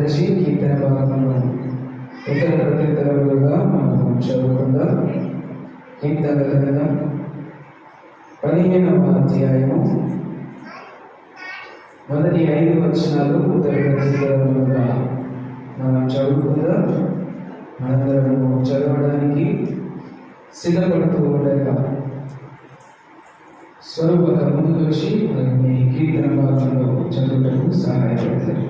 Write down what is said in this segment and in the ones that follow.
తెరిచి కీర్తన భాగంలో ఇతర ప్రత్యుత్తరాలుగా మనం చదువుకుందాం. కీర్తన గ్రంథం 15వ అధ్యాయము మొదటి 5 వచనాలు ఉత్తర ప్రత్యుత్తరాలుగా మనం చదువుకుందాం. మనందరము చదవడానికి సిద్ధపడుతూ ఉండగా స్వరూపక ముందుకు వచ్చి మీ కీర్తన భాగంలో చదువుటకు సహాయపడతారు.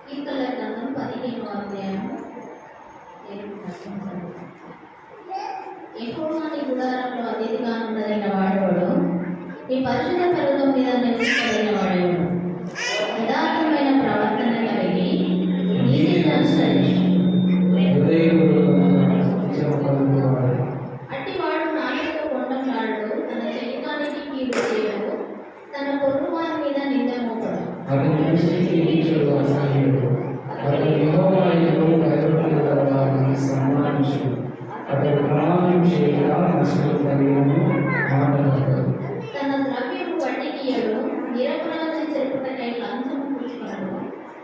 కీర్తనల గ్రంథం 15వ అధ్యాయం. యెహోవా నీ గుడారంలో అతిథిగా ఉండదైన వాడెవడు? నీ పరిశుద్ధ పర్వతం మీద నివసించదైన వాడెవడు? యథార్థమైన ప్రవర్తన కలిగి నీతిని అనుసరించి అట్టివాడు నాలుగుతో కొండలాడు, తన చెలికానికి కీడు చేయడు, తన పొరుగువారి మీద నింద మోపడు. తన ద్రవ్యము వడ్డీకియడు, నిరపరాధి చెరుపుటకై లంచము పుచ్చుకొనడు.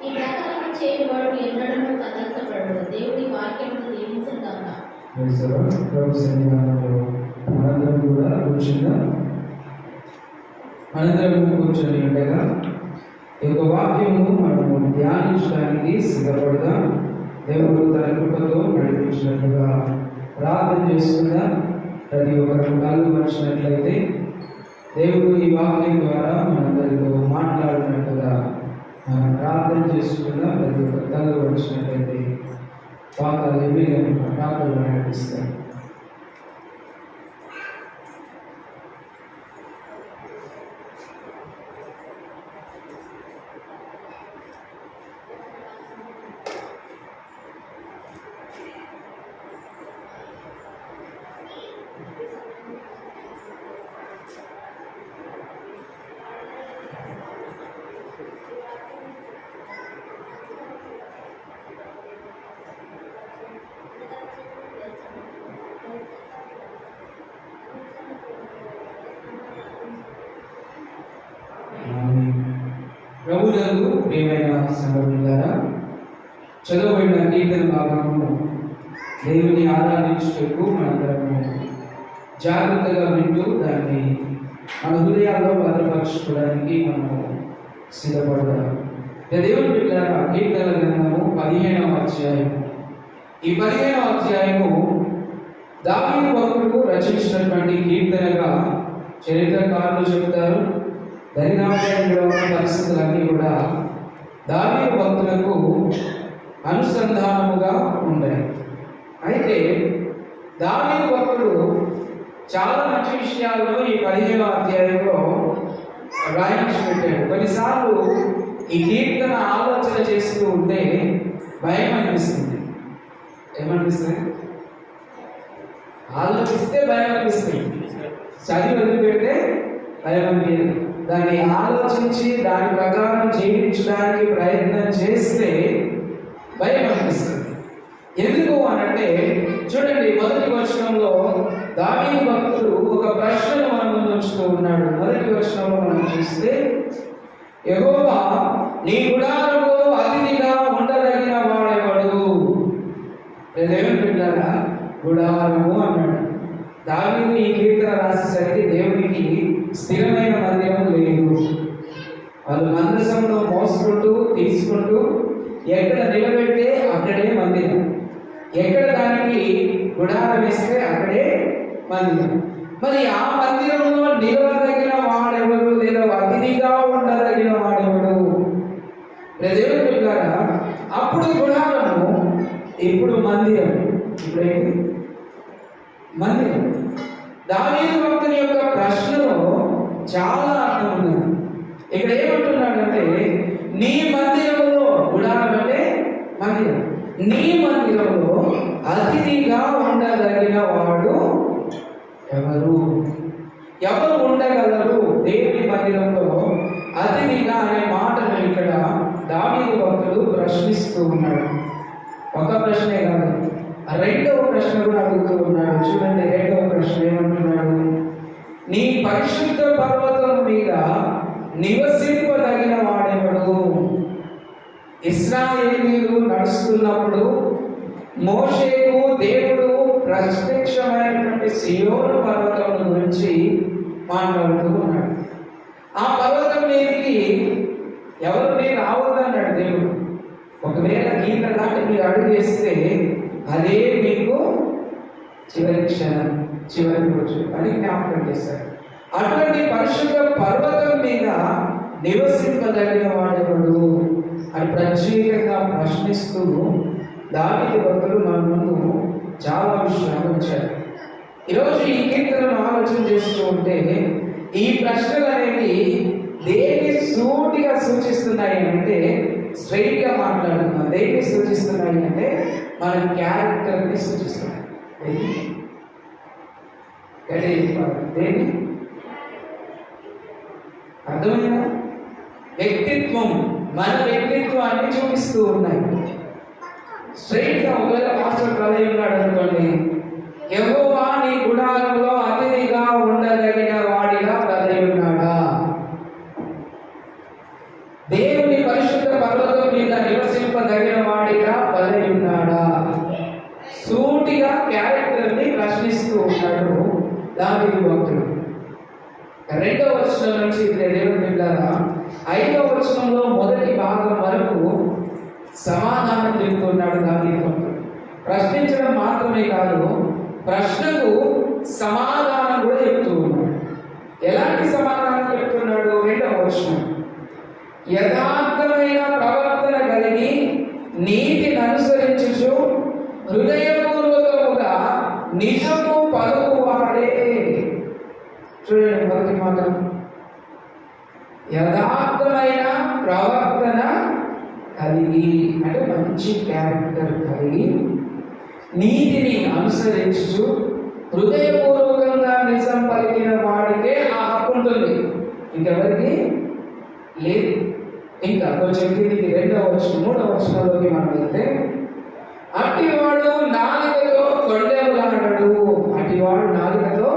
ఈ ప్రకారం చేయవాడు ఎన్నడూ కదల్చబడు. దేవుడి వాక్యమును దీవించుగాక. అనంతరం కూర్చొని ఉండగా ఈ యొక్క వాక్యము మనము ధ్యానించడానికి సిద్ధపడదాం. దేవుడు తన కృపతో నడిపించినట్లుగా ప్రార్థన చేసుకున్నా. ప్రతి ఒక్కరు కళ్ళు వచ్చినట్లయితే దేవుడు ఈ వాక్యం ద్వారా మనందరితో మాట్లాడినట్లుగా మనం ప్రార్థన చేసుకున్నా. ప్రతి ఒక్కరు కళ్ళు వచ్చినట్లయితే పాపాలు ఏమీ ప్రార్థన నడిపిస్తారు. ప్రభువునందు ప్రియమైన సహోదరులారా, చదవబడిన కీర్తన భాగము దేవుని ఆరాధించుటకు మనందరము జాగ్రత్తగా వింటూ దాన్ని మన హృదయాల్లో భద్రపరచుకోవడానికి మనము సిద్ధపడదాం. దేవుని బిడ్డలారా, కీర్తన గ్రంథము 15వ అధ్యాయం. ఈ 15వ అధ్యాయము దావీదు భక్తుడు రచించినటువంటి కీర్తనగా చరిత్రకారులు చెబుతారు. దరిద్రంలో ఉన్న పరిస్థితులన్నీ కూడా దావీదు భక్తులకు అనుసంధానముగా ఉంటాయి. అయితే దావీదు భక్తుడు చాలా మంచి విషయాలను ఈ 15వ అధ్యాయంలో రాయించి పెట్టాడు. కొన్నిసార్లు ఈ కీర్తన ఆలోచన చేస్తూ ఉంటే భయం అనిపిస్తుంది. ఏమనిపిస్తుంది? ఆలోచిస్తే భయం అనిపిస్తుంది. చదివి వదిలిపెడితే భయం అనిపించదు. దాన్ని ఆలోచించి దాని ప్రకారం జీవించడానికి ప్రయత్నం చేస్తే భయం అనిపిస్తుంది. ఎందుకు అనంటే చూడండి, మొదటి వచనంలో దావీదు భక్తుడు ఒక ప్రశ్నను మన ముందు ఉంచుతూ ఉన్నాడు. మొదటి వచనంలో మనం చూస్తే, యెహోవా నీ గుడారంలో అతిథిగా ఉండదగిన వాడెవడు? దేవుని బిడ్డలారా, గుడారము అన్నాడు. దావీదు ఈ కీర్తన రాసేసరికి దేవునికి స్థిరమైన మందిరం లేదు. వాళ్ళు మందసంలో మోసుకుంటూ తీసుకుంటూ ఎక్కడ నిలబెడితే అక్కడే మందిరం, ఎక్కడ దానికి గుడారం వేస్తే అక్కడే మందిరం. మరి ఆ మందిరంలో నిలవదగిన వాడెవడు, లేదా అతిథిగా ఉండదగిన వాడెవడు? దేవుని బిడ్డలారా, అప్పుడు గుడారము, ఇప్పుడు మందిరం. ఇప్పుడేంటి? మందిరం. దావీదు భక్తుని యొక్క ప్రశ్నలో చాలా అర్థం ఉన్నది. ఇక్కడ ఏమంటున్నాడంటే, నీ మందిరంలో, గుడారం అంటే మందిరం, నీ మందిరంలో అతిథిగా ఉండదగిన వాడు ఎవరు? ఎవరు ఉండగలరు దేవుని మందిరంలో అతిథిగా అనే మాటను ఇక్కడ దావీదు భక్తుడు ప్రశ్నిస్తూ ఉన్నాడు. ఒక ప్రశ్నే కాదు, రెండవ ప్రశ్న కూడా అడుగుతూ ఉన్నాడు. చూడండి, రెండవ ప్రశ్న ఏమంటున్నాడు? నీ పరిశుద్ధ పర్వతం మీద నివసింపదగిన వాడెవడు? ఇశ్రాయేలీయులు నడుస్తున్నప్పుడు మోషేకు దేవుడు ప్రత్యక్షమైనటువంటి సీయోను పర్వతం గురించి మాట్లాడుతూ ఉన్నాడు. ఆ పర్వతం మీదకి ఎవరు మీరు రావద్దన్నాడు దేవుడు. ఒకవేళ గీత దాటి మీరు అడుగు వేస్తే అదే మీకు చివరి క్షణం, చివరి రోజు అని జ్ఞాపకం చేశారు. అటువంటి పరిశుద్ధ పర్వతం మీద నివసింపదగిన వాడెవడు అని ప్రత్యేకంగా ప్రశ్నిస్తూ దావీదు భక్తులు మన ముందు చాలా విషయాలు వచ్చారు. ఈరోజు ఈ కీర్తనను ఆలోచన చేస్తూ ఉంటే ఈ ప్రశ్నలు అనేవి దేన్ని సూటిగా సూచిస్తున్నాయి అంటే, స్ట్రైట్ గా మాట్లాడుతున్నాం, దేన్ని సూచిస్తున్నాయి అంటే మన క్యారెక్టర్ని సూచిస్తున్నాయి. దేన్ని అర్థమైనా? వ్యక్తిత్వం, మన వ్యక్తిత్వాన్ని చూపిస్తూ ఉన్నాయి. స్ట్రైట్ గా ఒకవేళ మాస్టర్ ప్రళయం ఉన్నాడు అనుకోండి, యెహోవా నీ గుడారంలో అతిథిగా ఉండదగిన వాడిగా ప్రళయం ఉన్నాడా? దేవుని పరిశుద్ధ పర్వతం మీద నివసింపదగిన వాడిగా ప్రళయం ఉన్నాడా? సూటిగా క్యారెక్టర్ ని ప్రశ్నిస్తూ ఉన్నాడు దావీదు భక్తుడు. రెండవ వచనం నుంచి దేవుని బిడ్డలారా 5వ వచనంలో మొదటి భాగం వరకు సమాధానం చెబుతున్నాడు దావీదు భక్తుడు. ప్రశ్నించడం మాత్రమే కాదు, ప్రశ్నకు సమాధానం కూడా చెప్తూ ఉన్నాడు. ఎలాంటి సమాధానం చెప్తున్నాడు? 2వ వచనం, యథార్థమైన ప్రవర్తన కలిగి నీతిని అనుసరించుచు హృదయపూర్వకముగా నిజము పలుకువాడే. చూడండి మొదటి మాట, యథార్థమైన ప్రవర్తన కలిగి అంటే మంచి క్యారెక్టర్ కలిగి నీతిని అనుసరించు హృదయపూర్వకంగా నిజం పలికిన వాడికే ఆ హక్కు ఉంటుంది, ఇంకెవరికి లేదు. ఇంకా కొంచెం దీనికి 2వ వచనం 3వ వచనంలోకి మనం వెళ్తే, అట్టివాడు నాలుకతో కొండెములాడడు. అట్టివాడు నాలుకతో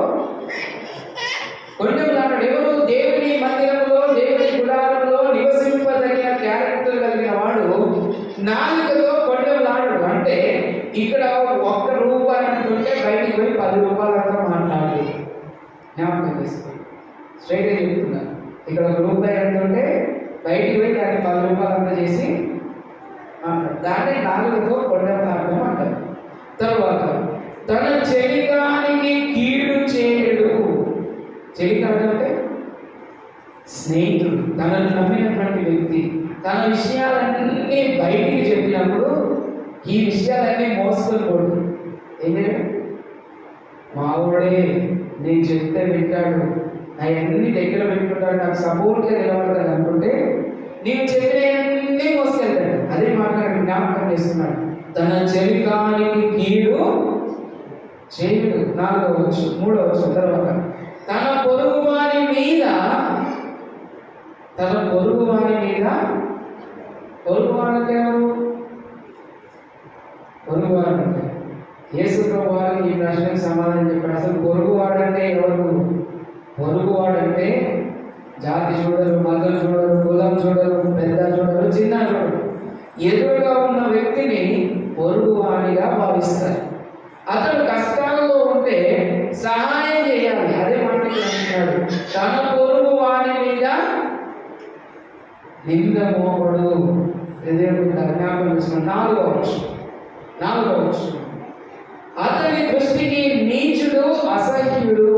కొండెములాడడు. ఎవరు? దేవుని మందిరంలో, దేవుని గుడారంలో నివసింపదగిన క్యారెక్టర్ కలిగిన వాడు నాలుకతో కొండెములాడడు. అంటే ఇక్కడ ₹1 అంటుంటే బయటికి పోయి ₹10 మాట్లాడాలి. జ్ఞాపకం చేసుకో, స్ట్రైట్గా చెప్తున్నా. ఇక్కడ ₹1 అంటుంటే బయటికి పోయి దాన్ని ₹10 చేసి దాన్ని నాలుగుతో కొండెములాడడం అంటారు. తర్వాత తన చెలికానికి కీడు చేయడు. చెలికాడు అంటే స్నేహితుడు, తనను నమ్మినటువంటి వ్యక్తి. తన విషయాలన్నీ బయటికి చెప్పినప్పుడు ఈ విషయాలన్నీ మోసుకొని పోడు. ఏంటంటే మావుడే, నేను చెప్తే వింటాడు, అవన్నీ దగ్గర పెట్టుకుంటాడు, నాకు సపోర్ట్గా నిలబడతాడు అనుకుంటే నేను చెప్పినవన్నీ మోసుకెళ్తాడు. అదే మాట జ్ఞాపకం చేస్తున్నాడు. తన చెలికానికి కీడు చేయడు. 4వ వచనం 3వ వచనం తర్వాత, తన పొరుగువాని మీద పొరుగువారంటే ఎవరు? పొరుగువారంటే యేసు ప్రభువు వారు ఈ ప్రశ్నకు సమాధానం చెప్పాడు. అసలు పొరుగువాడంటే ఎవరు? పొరుగువాడంటే జాతి చూడరు, మతం చూడరు, కులం చూడరు, పెద్ద చూడరు, చిన్న చూడరు, ఎదురుగా ఉన్న వ్యక్తిని పొరుగువాడిగా భావిస్తారు. అతడు కష్టాల్లో ఉంటే సహాయం చేయాలి. అదే మాట అంటున్నాడు, తన పొరుగు వాడి మీద నింద మోపడు. జ్ఞాపకం చేస్తున్నాడు. 4వ వచనం, అతని దృష్టికి నీచుడు అసహ్యుడు.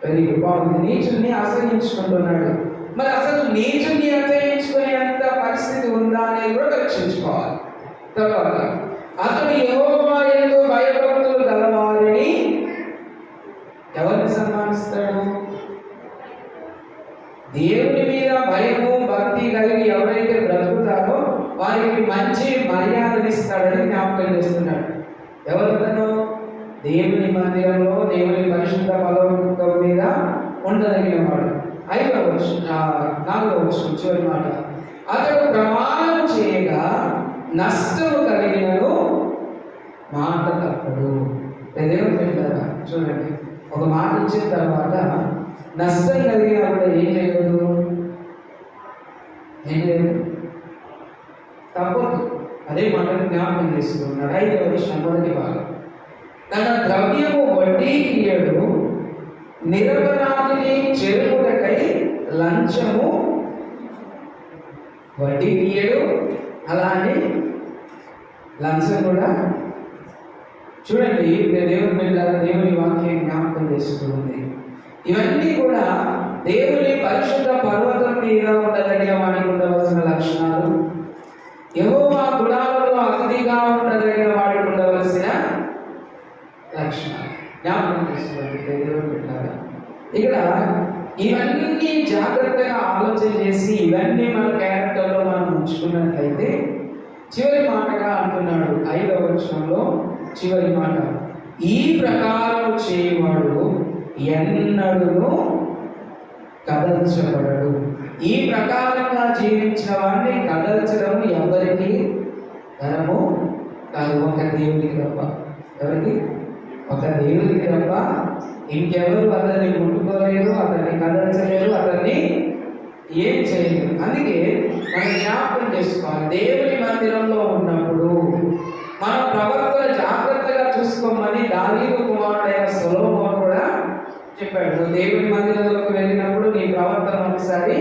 వెరీ బాగుంది. నీచుడిని అసహించుకుంటున్నాడు. మరి అసలు నీచుడిని అసహించుకునేంత పరిస్థితి ఉందా అనేది కూడా పరీక్షించుకోవాలి. తర్వాత అతడు యెహోవా యందు భయభక్తులు గలవారిని ఎవరిని సన్మానిస్తాడు? దేవుని మీద భయము భక్తి కలిగి ఎవరైతే బ్రతుకుతారో వారికి మంచి మర్యాదనిస్తాడని జ్ఞాపకం చేస్తున్నాడు. ఎవరితను? దేవుని మందిరంలో దేవుని పరిశుద్ధ పర్వతం మీద ఉండదగిన వాడు. నాలుగవ వచనం చివరి మాట. అతడు ప్రమాణం చేయగా నష్టము కలిగినను మాట తప్పడు. దేవుని బిడ్డలారా చూడండి, ఒక మాట ఇచ్చిన తర్వాత నష్టం కలిగినప్పుడు ఏం చేయదు? ఏం లేదు, తప్పదు. అదే మాటను జ్ఞాపకం చేసుకున్నాడు. 5వ వచనం మొదటి భాగం. తన ద్రవ్యము వడ్డీకి ఇయ్యడు, నిరపరాధిని చెరుపుటకై లంచము వడ్డీకి ఇయ్యడు, అలానే లంచం కూడా. చూడండి, దేవుని బిడ్డలారా, దేవుని వాక్యం జ్ఞాపకం చేసుకుంది. ఇవన్నీ కూడా దేవుని పరిశుద్ధ పర్వతం మీద ఉండదగిన వాడికి ఉండవలసిన లక్షణాలు, యెహోవా గుడాలలో అతిథిగా ఉండదగిన వాడికి ఉండవలసిన లక్షణాలు జ్ఞాపకం చేసుకోండి దేవుని బిడ్డలారా. ఇక్కడ ఇవన్నీ జాగ్రత్తగా ఆలోచన చేసి ఇవన్నీ మన క్యారెక్టర్లో మనం ఉంచుకున్నట్లయితే చివరి మాటగా అంటున్నాడు 5వ వచనంలో చివరి మాట, ఈ ప్రకారం చేయవాడు ఎన్నడూ కదల్చబడడు. ఈ ప్రకారంగా జీవించిన వాడిని కదల్చడం ఎవరికి తరము కాదు, ఒక దేవుడికి తప్ప. ఎవరికి? ఒక దేవుడికి తప్ప ఇంకెవరు అతన్ని ముట్టుకోలేరు, అతన్ని కదల్చలేరు, అతన్ని ఏం చేయలేరు. అందుకే మనం జ్ఞాపకం చేసుకోవాలి, దేవుని మందిరంలో ఉన్నప్పుడు మన ప్రవర్తన జాగ్రత్తగా చూసుకోమని దావీదు కుమారుడైన సొలొమోను కూడా చెప్పాడు. నువ్వు దేవుని మందిరంలోకి వెళ్ళినప్పుడు నీ ప్రవర్తన ఒకసారి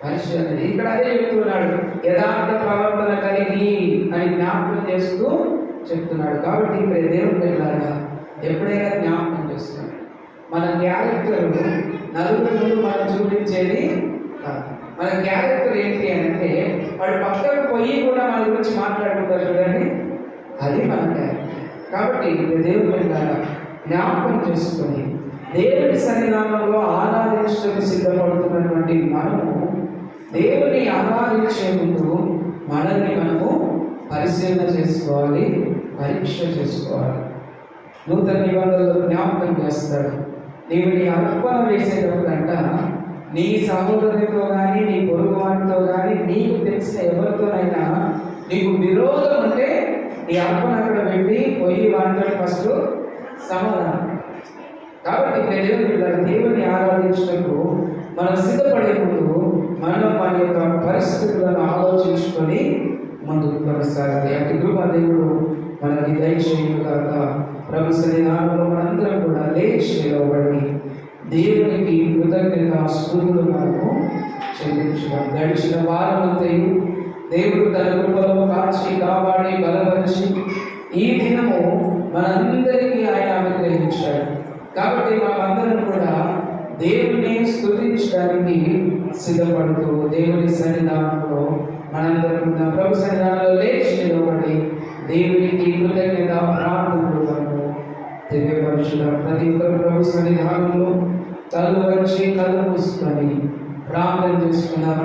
పరిశీలన. ఇక్కడ అదే చెప్తున్నాడు, యథార్థ ప్రవర్తన కలిగి అని జ్ఞాపకం చేస్తూ చెప్తున్నాడు. కాబట్టి ఇక్కడ దేవుని బిడ్డలారా ఎప్పుడైనా జ్ఞాపకం చేస్తున్నాడు, మన క్యారెక్టర్ నలుగురి ముందు మనం చూపించేది కాదు. మన క్యారెక్టర్ ఏంటి అంటే వాడు పక్కకు పోయి కూడా మన గురించి మాట్లాడుకుంటారు చూడండి, అది మన క్యారెక్టర్. కాబట్టి ఇక్కడ దేవుని బిడ్డలారా జ్ఞాపకం చేసుకొని దేవుని సన్నిధానంలో ఆరాధించడానికి సిద్ధపడుతున్నటువంటి మనము దేవుని ఆరాధించే ముందు మనల్ని మనము పరిశీలన చేసుకోవాలి, పరీక్ష చేసుకోవాలి. నూతన నిబంధనలో జ్ఞాపకం చేస్తాడు, నీవు నీ అర్పణ వేసేటప్పుడంట నీ సహోదరునితో కానీ నీ పొరుగు వారితో కానీ నీకు తెలిసిన ఎవరితోనైనా నీకు విరోధం ఉంటే నీ అర్పణ అక్కడ వెళ్ళి పోయి వాటితో ఫస్ట్ సమాధానం. కాబట్టి దేవుని ఆరాధించినప్పుడు మనం సిద్ధపడే ముందు మనం మన యొక్క పరిస్థితులను ఆలోచించుకొని ముందుకు కొనసాగాలి. అటు కృప దేవుడు మనకి దయచేయును గాక. ప్రభు సన్నిధానంలో మనందరం కూడా లేచి నిలబడి దేవునికి కృతజ్ఞత స్తుతులు మనము చెల్లించుదాం. గడిచిన వారమంతయు దేవుడు తన కృపలో కాచి కాపాడి బలపరిచి ఈ దినము మనందరికీ ఆయన అనుగ్రహించాడు. కాబట్టి మనమందరం కూడా దేవుని స్తుతించడానికి సిద్ధపడుతూ దేవుని సన్నిధానంలో మనందరం ప్రభు సన్నిధానంలో లేచి నిలబడి దేవునికి కృతజ్ఞత ప్రార్థనలు మనము తెలియపరచుదాం. ప్రతి ఒక్కరు ప్రభు సన్నిధానంలో తల వంచి కళ్ళు మూసుకొని ప్రార్థన చేసుకున్నాం.